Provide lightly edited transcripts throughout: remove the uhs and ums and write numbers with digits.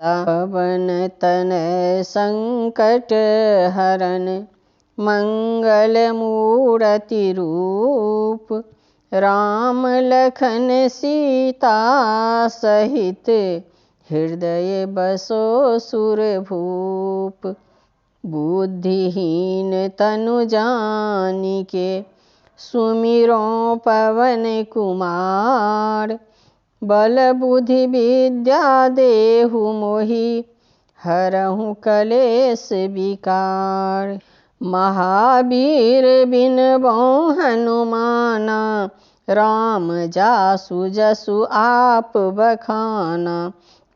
पवन तनय संकट हरन मंगल मूर्ति रूप। राम लखन सीता सहित हृदय बसो सुरभूप। बुद्धिहीन तनु जानिके सुमिरो पवन कुमार। बल बुद्धि विद्या देहु मोहि हरहु कलेश विकार। महावीर बिनबो हनुमाना राम जासु जसु आप बखाना।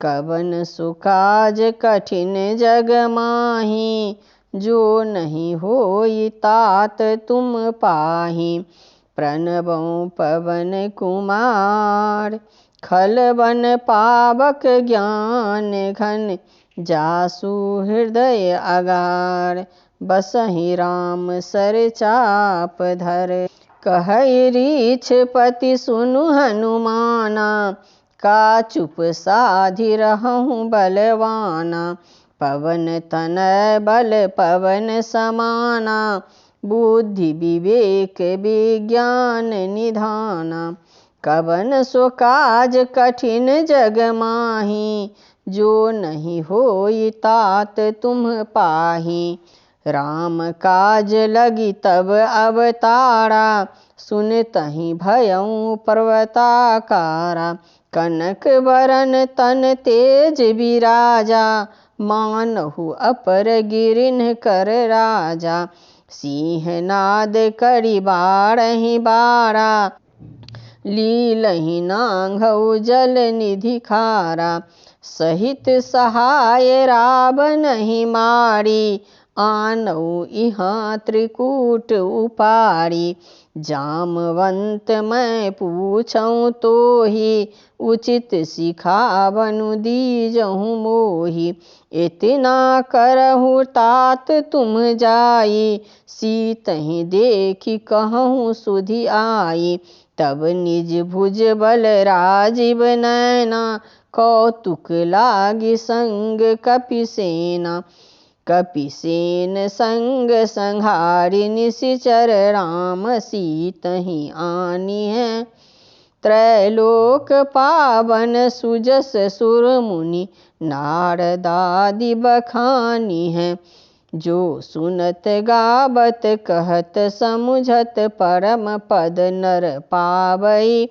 कवन सुकाज कठिन जग माही जो नहीं होई तात तुम पाही। प्रणबो पवन कुमार खल बन पावक ज्ञान घन जासु हृदय अगार। बसहि राम सर चाप धर कहई रीछ पति सुनु हनुमाना। का चुप साधि रहूं बलवाना पवन तनय बल पवन समाना। बुद्धि विवेक विज्ञान निधाना। कवन सो काज कठिन जग माही जो नहीं होई तात तुम पाही। राम काज लगी तब अवतारा सुनतहि भयउ पर्वताकारा। कनक बरन तन तेज बिराजा मानहु अपर गिरिन कर राजा। सिंहनाद करि बारहि बारा लीलहि नांगऊ जल निधि खारा। सहित सहाय रावणहि मारी आनऊ इहाँ त्रिकूट उपारी। जामवंत मैं पूछऊँ तोहि उचित सिखावनु दीजहु मोहि। इतना करहु तात तुम जाई सीतहि देखि कहूँ सुधि आई। तब निज भुज बल राजीव नैना कौतुक लागी संग कपिसेना। कपिसेन संग संहारि निशिचर राम सीतहि आनिहै। त्रैलोक पावन सुजस सुर मुनि नारदादि बखानी है। जो सुनत गावत कहत समुझत परम पद नर पावई।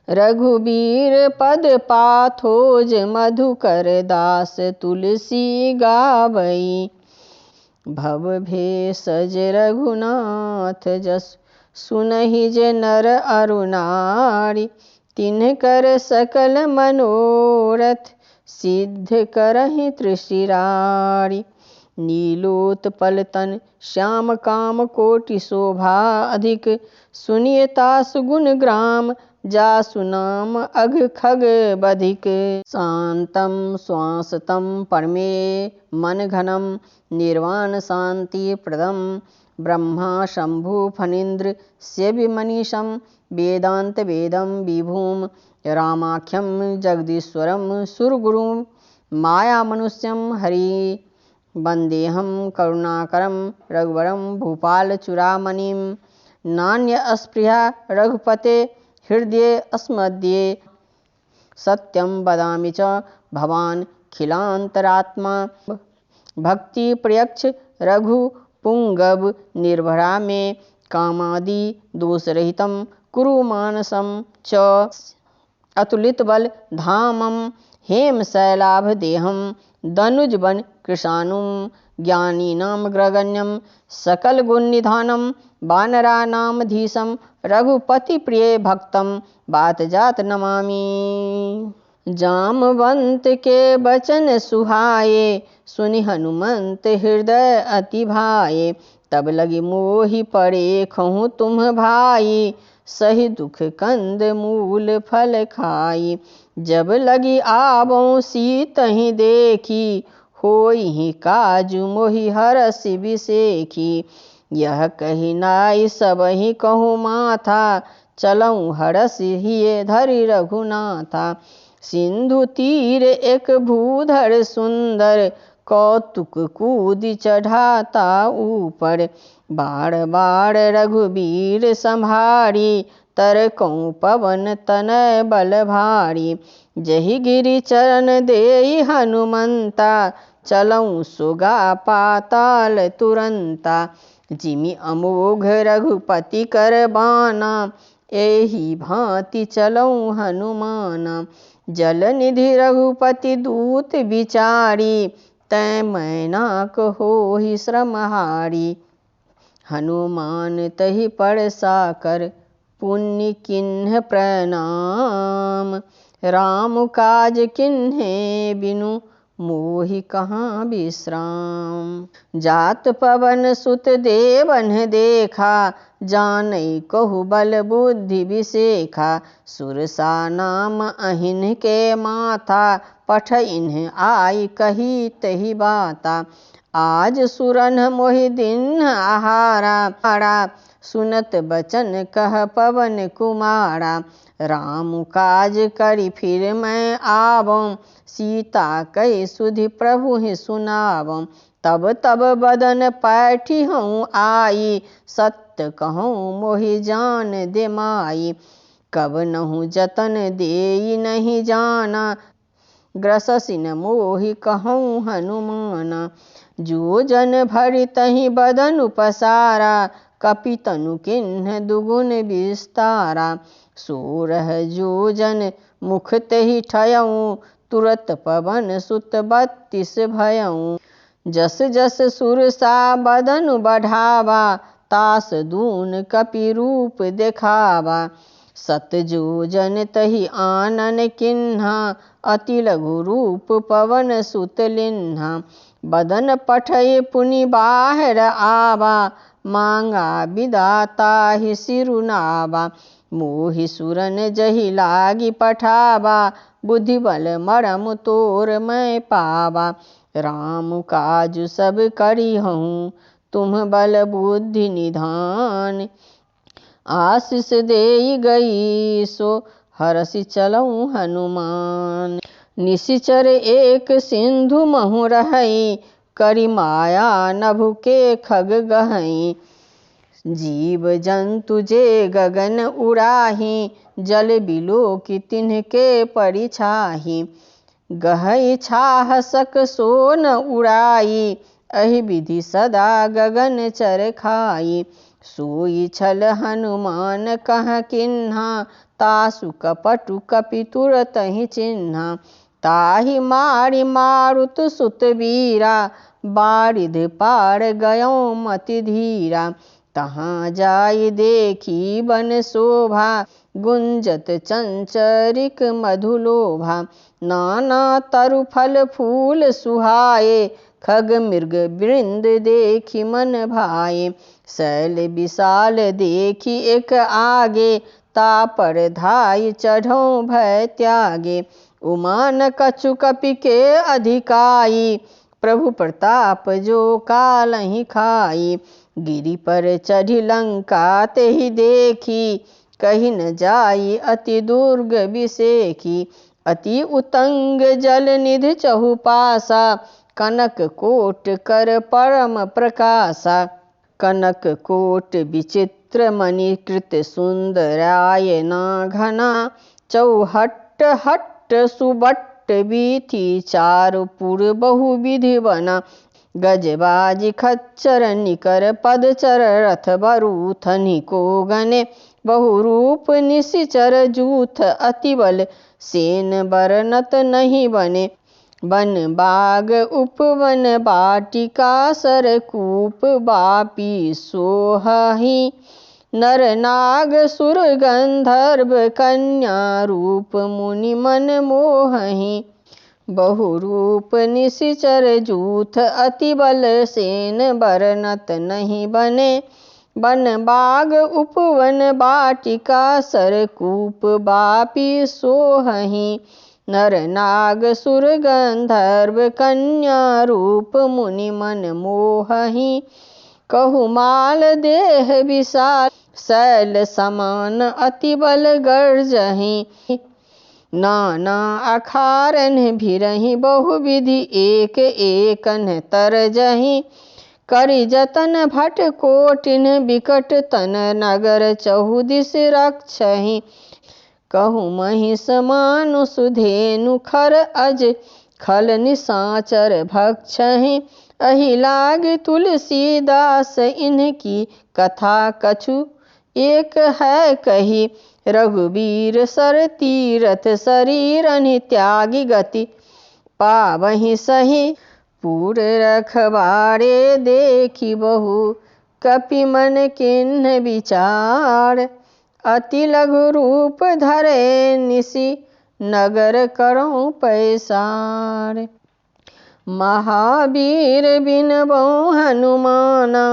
रघुबीर पद पाथोज मधुकर दास तुलसी गावई। भव भेषज रघुनाथ जस सुनहि जे नर अरु नारी। तिन्हकर सकल मनोरथ सिद्ध करहि त्रिशिरारी। नीलोत्पल तन श्याम काम कोटि शोभा अधिक। सुनियता सुगुण ग्राम जासु नाम अघ खग बधिक। शांतम श्वासतम परमे मन घनम निर्वाण शांति प्रदम। ब्रह्मा शंभु फणीन्द्र सेव्य मनीषम वेदांत वेदम विभूम। रामाख्यम जगदीश्वरम सुरगुरुम माया मनुष्यम हरि। वंदेहम करुणाकरम रघुवरम भूपाल चूड़ामणिम। नान्य अस्पृहा रघुपते हृदय अस्मद्ये। सत्यम वदामि च भवान खिलांतरात्मा। भक्ति प्रयक्ष रघु पुंगव निर्भरा में। कामादि दोष रहितम कुरु मानसम च। अतुलित बल धामम हेम शैलाभ देहम। दनुज बन कृशानुम ज्ञानी नाम ग्रगण्यम। सकल गुण निधानम वानरा नाम धीशम। रघुपति प्रिय भक्तम बात जात नमामि। जामवंत के बचन सुहाए सुनि हनुमंत हृदय अति भाए। तब लगी मोहि पड़े खहु तुम भाई। सही दुख कंद मूल फल खाई। जब लगी आवो सीतहि देखी होई काजु मोहि हरष बिसेखी। यह कही नाई सबहि कहूँ माथा चलऊँ हरष हिये धरि रघुनाथा। सिंधु तीर एक भूधर सुंदर, कौतुक कूद चढ़ाता ऊपर। बार बार रघुबीर संभारी, तरकौं पवन तनय बल भारी। जहि गिरि चरण देई हनुमंता, चलऊं सुगा पाताल तुरंता। जिमि अमोघ रघुपति कर बाना, एहि भांति चलऊं हनुमाना। जल निधि रघुपति दूत बिचारी, तै मैना होहि श्रमहारी। हनुमान तहि परसाकर, पुण्य किन्ह प्रणाम। राम काज किन्हे बिनु, मोहि कहाँ विश्राम। जात पवन सुत देवन देखा, जानई कहु बल बुद्धि विसेखा। सुरसा नाम अहिन के माथा, पठइन्ह आई कही तहि बाता। आज सुरन मोहि दीन्ह आहारा, सुनत बचन कह पवन कुमारा। राम काज करि फिर मैं आवं, सीता कहि सुधि प्रभु ही सुनावं। तब तब बदन पैठिहउँ आई, सत्य कहूँ मोहि जान दे माई। कब नहुँ जतन देई नहीं जाना, ग्रससि न मोहि कहूँ हनुमाना। जो जन भरि तहि बदन पसारा, कपि तनु किन्ह दुगुन विस्तारा। सोरह जो जन मुख तेहि ठयऊँ, तुरत पवन सुत 32 भयऊँ। जस जस सुरसा बदन बढ़ावा, तास दून कपि रूप देखावा। सत जो जन तहि आनन किन्हा, अति लघु रूप पवन सुत लिन्हा। बदन पठय पुनि बाहर आवा, मांगा विदाता ही सिरुनावा। मोहि सुरन जहि लागी पठावा, बुद्धि बल मरम तोर मैं पावा। राम काजु सब करिहउँ, तुम बल बुद्धि निधान। आशीष देई गई सो, हरषि चलऊं हनुमान। निशिचर एक सिंधु महु रहई, करि माया नभु के खग गहई। जीव जंतु जे गगन उड़ाही, जल बिलो की तिन्ह के परिछाही। गहई छाह सक सो न उड़ाई, अहि विधि सदा गगन चर खाई। सोई छल हनुमान कह किन्हा, तासु कपटु कपि तुरत ही चिन्हा। ताहि मारि मारुत सुत वीरा, बारिध पार गयों मति धीरा। तहाँ जाई देखी बन शोभा, गुंजत चंचरिक मधुलोभा। नाना तरु फल फूल सुहाए, खग मृग वृंद देखी मन भाए। शैल विशाल देखी एक आगे, तापर धाई चढ़ौं भय त्यागे। उमान कछु कपि के अधिकाई, प्रभु प्रताप जो कालहि खाई। गिरि पर चढ़ी लंका तेहि देखी, कही न जाई अति दुर्ग विसेखी। अति उतंग जल निधि चहुपासा, कनक कोट कर परम प्रकाशा। कनक कोट विचित्र मणि कृत सुंदरायना घना। चौहट्ट हट्ट सुबट्ट बीथी, चारुपुर बहुविधि बना। गजबाजी खच्चर निकर पदचर, रथ बरूथ निको गने। बहुरूप निशिचर जूथ, अति बल सेन बरनत नहीं बने। बन बाग उपवन बाटिका, सरकूप बापी सोहहि। नर नाग सुर गंधर्व कन्या, रूप मुनि मन मोहहि। बहुरूप निशिचर जूथ, अति बल सेन बरनत नहीं बने। बन बाग उपवन बाटिका, सरकूप बापी सोहहि। नर नाग सुर गंधर्व कन्या, रूप मुनि मन मोहहि। कहु माल देह विशाल, शैल समान अति बल गर्जहि। नाना अखारन भिरहि बहुविधि एक एकन तरजहि करि जतन भट कोटिन बिकट तन नगर चहुदिस रक्षहि कहु महिष मानु सुधेनु खर अज खल निशाचर भक्षहि अहि लाग तुलसीदास इनकी कथा कछु एक है कही रघुबीर सर तीरथ शरीरनि त्यागी गति पावहि सही पूर रखवारे देखी बहु कपि मन किन्ह विचार अति लघु रूप धरे निशि नगर करौं पैसार महावीर बिनबौ हनुमाना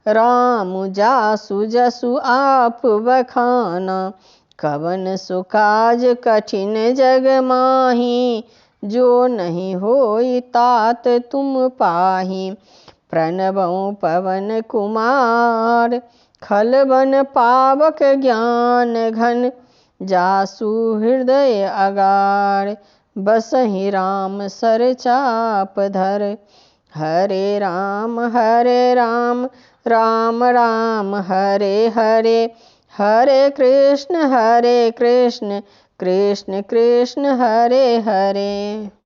राम जासु जसु आप बखाना कवन सुकाज कठिन जग माही जो नहीं होई तात तुम पाही प्रणबौ पवन कुमार खलबन पावक ज्ञान घन जासु हृदय अगार बसहि राम सर चाप धर हरे राम राम राम हरे हरे हरे कृष्ण कृष्ण कृष्ण हरे हरे।